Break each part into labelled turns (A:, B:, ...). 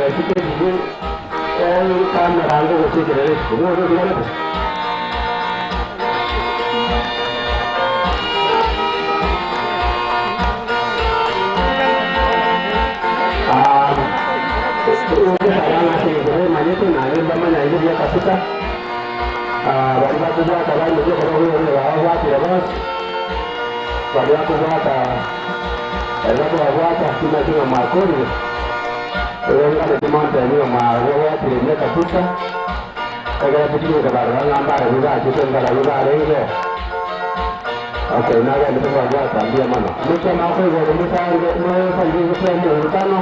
A: Kita juga kan merangkul usia dari semua orang di mana. Ini saya masih boleh maju tu naik zaman ini dia kasihkan. Bagi aku buat kalau ini kalau ini awak tidak bos. Bagi aku buat cuma cuma makul. Orang ada cuma tadi makul dia kasihkan. Kalau begitu kalau orang lambat juga kita kalau juga ada ini. Oke, naga itu buat dia mana? Macam apa kalau misalnya mau pergi ke sana,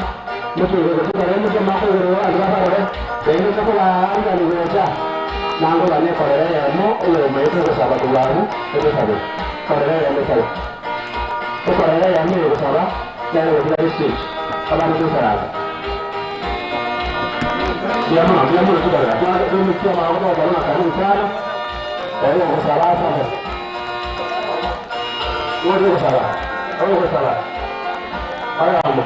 A: mungkin kalau kita mahu ada apa? Jadi kita kalau anda ni macam nanggu lagi kalau ya mau mai itu sahabat tuan itu sahabat. Kalau ya macam kalau ya mau sahabat, jangan lupa switch. Kalau itu sahabat. Dia mau itu dah. Dia itu mesti mahu kalau nak kamu sana, jadi kita sahabat. Waduh salah, oh salah. Ayam.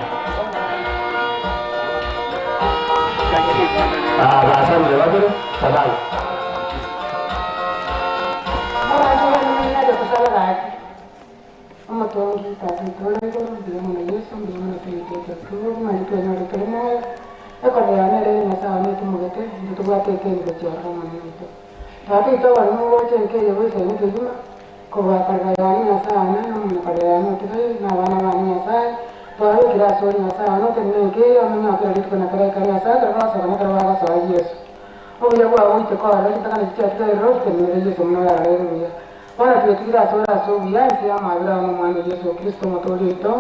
A: Bahasa Jawa tu salah.
B: Orang ni ada kesalahan. Amat orang kita orang itu dia mana Yesus dia mana kita tu mana tu yang ada kelima. Kalau dia ni ada masa ni tu mungkin itu buat keke betul orang mana itu. Tapi itu orang orang cengkeh dia boleh ni tu cuma. Kalau kerjaan masa ni, kerjaan itu nawa masa. Kalau kita soal masa, anu tentunya kami nak kerja dengan kerja masa, terus orang kerja soal Yesus. Oh ya, buat itu kalau kita kan cakap terus tentunya Yesus semua ada itu. Kalau kita soal biar siapa mahu orang Yesus Kristus motor itu.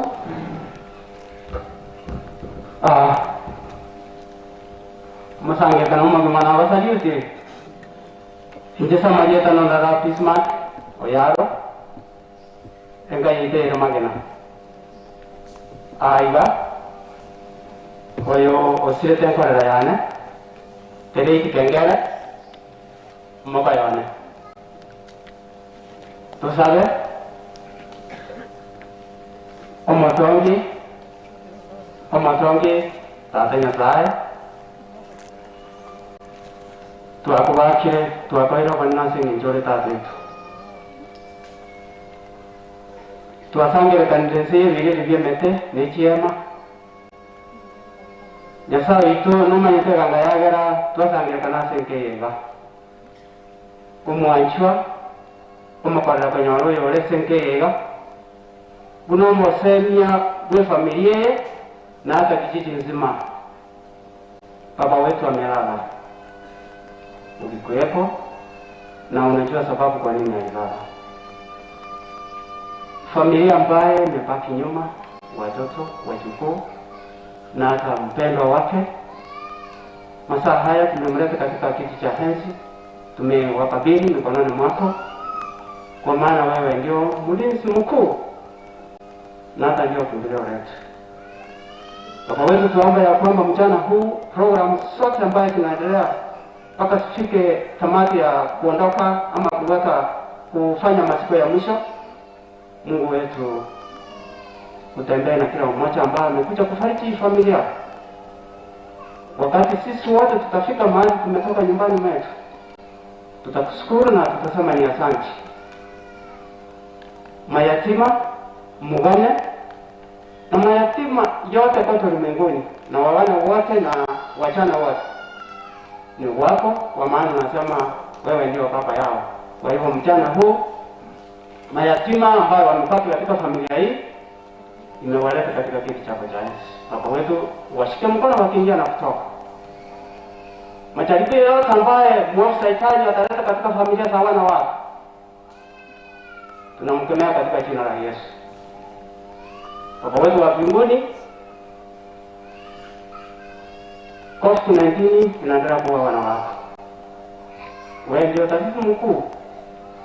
B: Masa ni kan orang mana bahasa dia tu? Ini sama dia tanah darah pismat. Oh ya, enggak itu yang mana? Aiba, oyo osire tempo ada ya ne, jadi itu kenggara, mau kaya ne, tu sabe, omotongi, tatanya saya, tu aku bakir, tu aku itu pernah singin jori tadi itu. Tuasangere kandese vile mete nechiema yasa itu numa yete ganga yagera tuasangere kanase nkeyega umwanchwa umakwara kanyoro yore senkeyega buno mosemia bwe familia na hata kijiji nzima. Baba wetu amelala, ulikuwepo na unajua sababu kwa nini alilala. Familia ambaye imebaki nyuma, watoto, wajukuu na hata mpendwa wake. Masaa haya tumemleta katika kiti cha enzi, tumewakabidhi mikononi mwako, kwa maana wewe ndio mlinzi mkuu na hata ndio kimbilio letu. Baba wetu, tuombe ya kwamba mchana huu program zote ambaye zinaendelea mpaka tufike tamati ya kuondoka ama kuweka kufanya masiku ya mwisho, Mungu wetu utembee na kila mmoja ambaye amekuja kufariki familia. Wakati sisi wote tutafika mahali tumetoka nyumbani mwetu, tutakushukuru na tutasema ni asante. Mayatima, mugane na mayatima yote kote ulimwenguni na wawana wote na wachana wote ni wako, kwa maana nasema wewe ndio baba yao. Kwa hivyo mchana huu mayatima ambao wamepata katika familia hii imewaleta katika kiti chako cha enzi. Baba wetu, washike mkono wakiingia na kutoka. Majaribio yote ambaye mwafsaitaji wataleta katika familia za wana wako, tunamkemea katika jina la Yesu. Baba wetu wa mbinguni, COVID-19 inaendelea kuwa wana wako. Wewe ndio tabibu mkuu.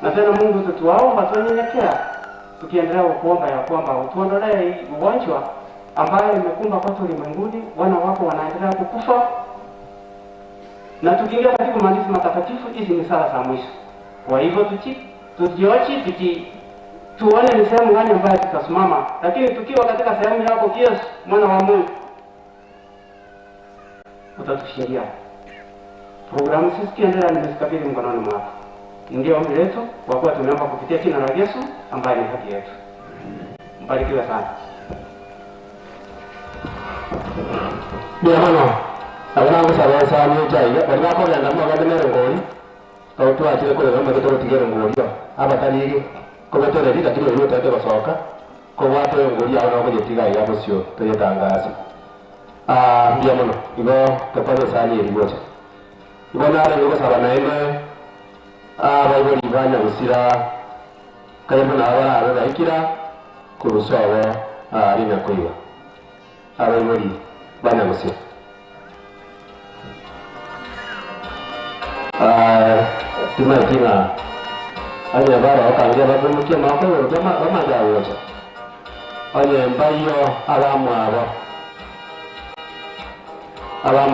B: Na tena Mungu, tutuwaomba tunyenyekea, tukiendelea kuomba ya kwamba utuondolee ugonjwa ambaye imekumba kote ulimwenguni. Wana wako wanaendelea kukufa. Na tukiingia katika maandiko matakatifu, hizi ni sala za mwisho. Kwa hivyo tujiochi tuone ni sehemu gani ambayo tutasimama. Lakini tukiwa katika sehemu yako Yesu, mwana wa Mungu,
A: utatushindia. Programu sisi kiendelea nimezikabidhi mkononi mwako. Ndio ombi letu kwa kuwa tumeomba kupitia jina la Yesu ambaye ni haki yetu. Mbarikiwe sana.
C: Ndio mano. Abana musaba sana cyaiga bari bakorera mu bagamere ngori. Aho twakire ko rero mbato tigere ngori. Abatarige ko batore rita kiro yo tate basoka. Ko wato ngori aho nako yetiga ya bosyo to yatangaza. Ndio mano. Ibo kapale sana iribote. Ibo nare ngo saba naende abayibori banya gusira kayebo nabara arikira kurusobo ari nakoiwa. Abayibori banya gusira timatina anya bara okangia babumukia makoro bamaga wote anya mbayo abamu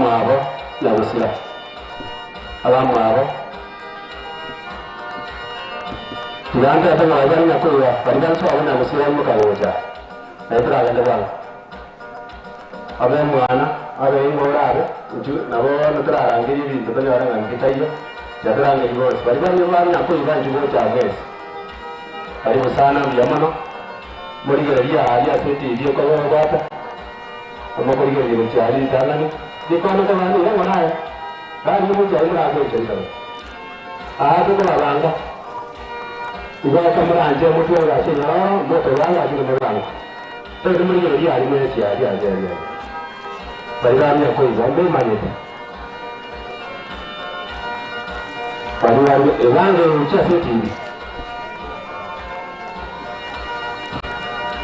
C: abo na gusira abamu abo Tilanga ata ngajari nakoiwa barigan so abana gusira mu kawoja ayitra agenda bana abe mwana abe ingorare nabo nutarangiri ibintu banyara ngambitayo yatarangiri bose barigan bana nakoiwa njugo cyagese ari busana byamano muri gariya hali atete ibyo ko bata muri gariya cyari tanani dikono ko bani ya ngona bari mu cyari muri ako cyari to ko babanga iba kamuranje mutu ya cyenya moto banga cyane muranga to muri gariya hali mu cyari aje barigan ya ko izambe manyete barigan ewange ucyafite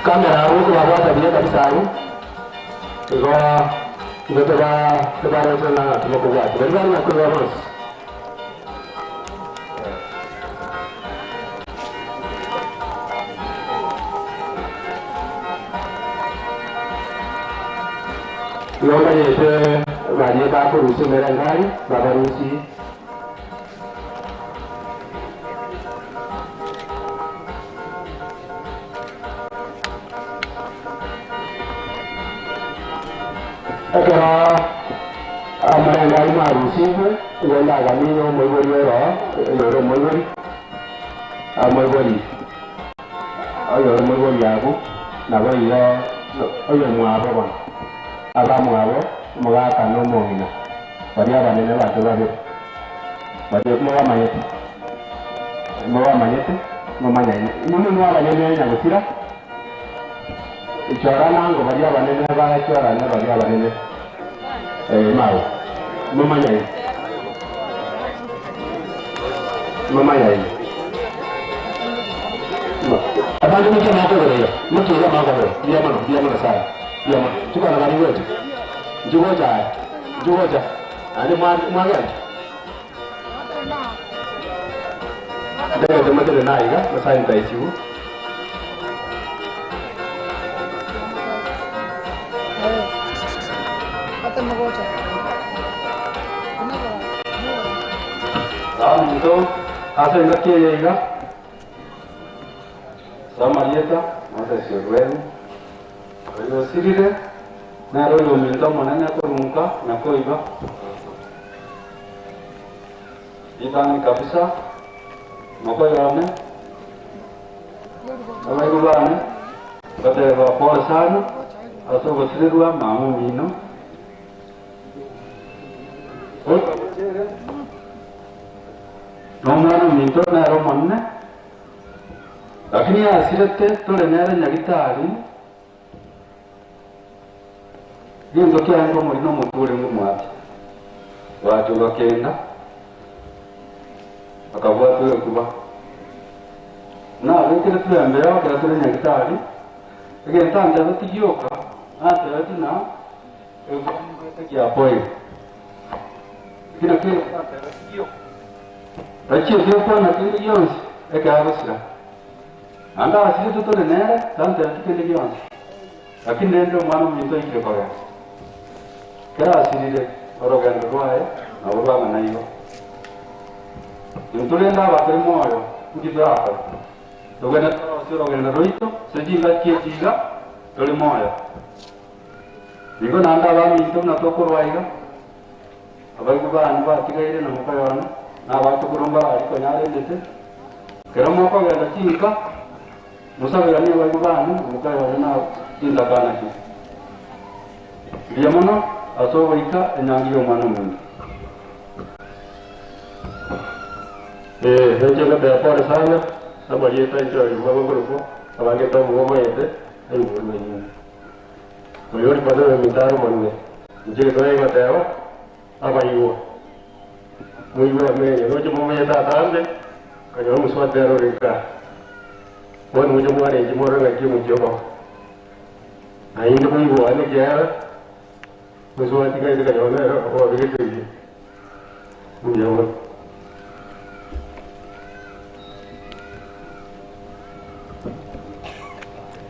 C: kamera huko wabata bila kabisa iko tebara sana tumekoa barigan na kwa mos Yoma yete bani ba ko rusi merangari baba rusi Akara amarangari marusi wala gani yo moigori ro moigori ayo moigori yabo na bayo ayo mwabo ba abamu abo mugaka no mongina bari abanene bato babe bari kuma manyete mumanyane nini mwabanyene na gusira ichara nango bari abanene ba ichara na bari abanene mawo mumanyane abantu mike makoro mukira makoro biyamano sana biyamano tukana bari wote jugoja ani mwagani ndio matele naiga masai taisiu
B: hata mgoja
A: ndo hasa inakia yega samarieta hasa sio kwenu kwa sirire na roho minto manana kurunka na koiba ibani kabisa makoyane amayubane bade ba pole sana aso bosirwa mamu mino nomano minto na romanne lakini asirete tole nere nyagitari Yengo kyango muri no mutule ngumwati watu bakenda akabwatu kuba na wekile tuambea kwa tule nyakitali egentanda batiyoka ate atina egombe ya boy kile ate batiyo Rachi kwa na kile yonsi ekabasira anda asili tole nere tante kile yonsi lakini ndio mwana mito ikile kwa kera asirire orogendo rwae na urwanga nayo ntulenda bakari moyo ngizaka tugenda orogendo roito sejinga kietiga tuli moyo niko nanda bami ito na toko rwaiga
C: abaigubani batigaire na mukayana n'abantu kurumba ariko nyarendete keramo ko genda kika musabe yani abaigubani mukayana na indagana ki biyamana asoboika enyangi y'omwana omuntu hejega bepore sana sabayeta icyo ibabogoroko abange tomugomo yete ayibulwe nyine oyori padere mitaro manne njye koye batewa abayiwo muyiwo amenye noje mumeta atambe kanyo muswadero rika woni muje mwana nje moro ngaki mujoba ayinde muyiwo ane gyara muswadi kaide kanyo nero o bigete mujoba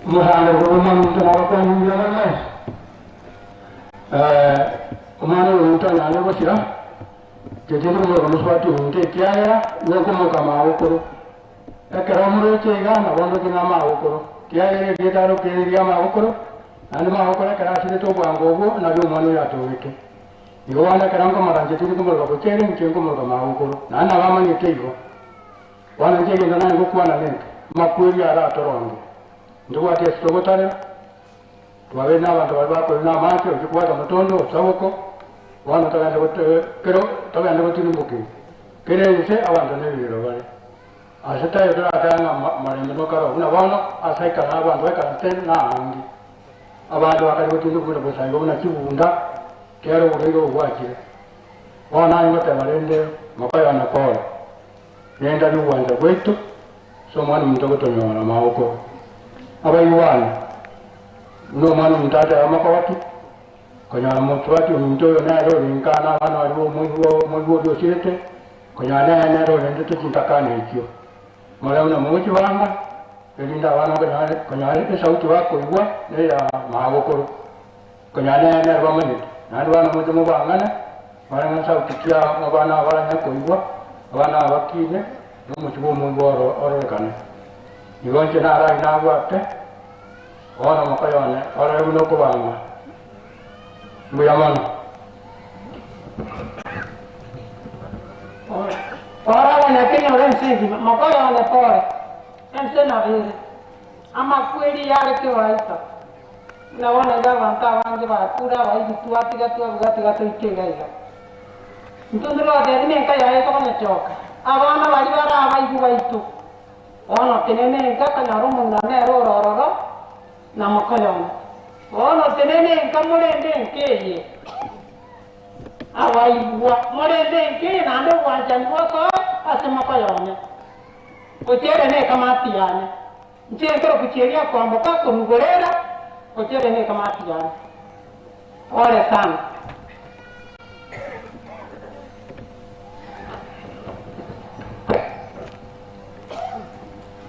A: Muhammad Roman Tanaka Yama. Umano Uta Navasira. Jajam Muswati Kiaya, Yokomo Kamaokoro. A Karamuro Chega, Nawanakama Okoro. Kiaya Getaro Kiriama Okoro, and Maokora Karasi Tobango, Nadu Manuato Wiki. You want a Karanka Maranjetikum of Chering, Chinkum of Maokoro, Nana Ramani Tego. One and taking the nine book one link, Mapuria Ratorongi. Ndugu ati esitogotale twabena abantu balibakole n'amaaso ekikwata mutondo osaboko wano kero togenda kutinumbuki kereyise abantu n'ebiriro bali asitayo tulatanga malembe nokalo buna wano asaika n'abantu bakalate n'ahangi abantu bakali kutindumbule bwesange buna kibunda kero buliro obwakire wana ayingote balende makayana Paul yenda n'ubuwanza bwetu so mwana mutogotonyola mawoko abayiwana no mwana mtata amakawatu kanya mutwati mtoyo nalo linkana bana waliwo mwiwo lyosirete kanya nalo lendete kintakane ekyo mwana muchi wanga elinda bana kanya sauti wako igwa neya mabokoro kanya nalo bamanyite nalo bana mucho mubangana bana sauti kya bana bana nyako igwa bana bakine no muchi bo mworo orekane Igonche nara inagwate ona makayone ora ebuno kubanga mbuyamana
B: ora wana kenya orensengi makayone pore ensena vile ama kweli yale kewaita na wana ndavanta wange bakura baidi tuatiga tuagatiga ikegaiga ntundiro adene nkayaye tokanya choka abana bali bara abaidi baitu ono tenene ngaka na romo na nero rororo na makayona ono tenene nkamulende nkeye awaibwa mulende nkeye na ndo wanja ngoso ase makayona otere ne kamati yani ntiyekero kucheria kwamboka kumugorera otere ne kamati yani ole sana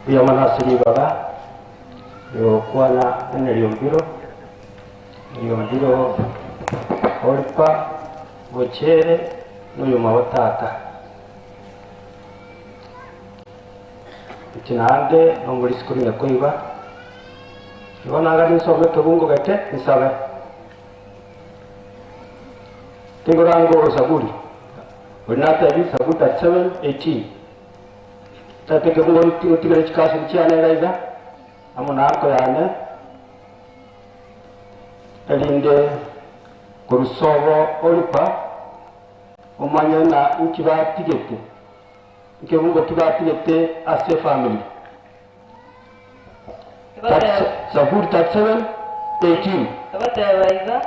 C: Pia manasiri baba yo kuana eneliombiro orpa gochere n'uyu mawatata ikinande no muri sikuri yakoiba ibona ngari sobe tobungo gate nisabe tingorango saburi bonata bi sabuta 718 tate ke ngori tigere chikasi chiane raiza amunako yane elinde kurusobo olipa omanya na ukiba tigete nke bungo kiba tigete ase family sabur 718
D: tabata raiza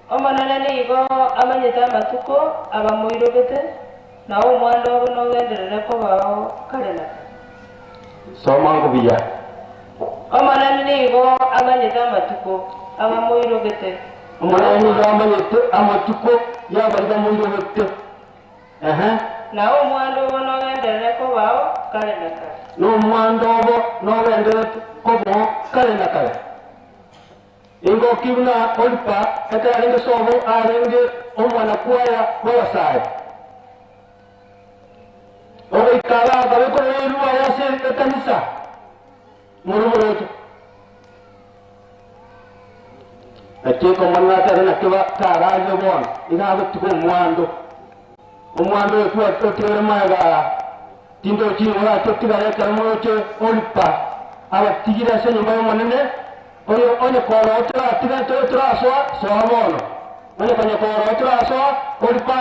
D: omana ni go amanyeta matuko abamuirogete nawo mwando no wenderere ko bawo kalena
C: somango biya
D: omana ni go amanyeta matuko abamuirogete
C: omana ni go amanyeta amatuko yabariga muirogete
D: nawo mwando no wenderere ko bawo kalena
C: no mwando no wenderere ko bawo kalena kale ingo kibna olpa etarenge sobo arenge omwana kuaya bawasai oge kala babe ko ruwa yase kanisa murumuroto Akiko manata na kiba taraje bon ina go tuko umwando kwa totere maga tindo wala totira ya karamo che olpa aba tigira se nyumba manene onye koro otra tiga totra so abono onye kanya koro otra so olpa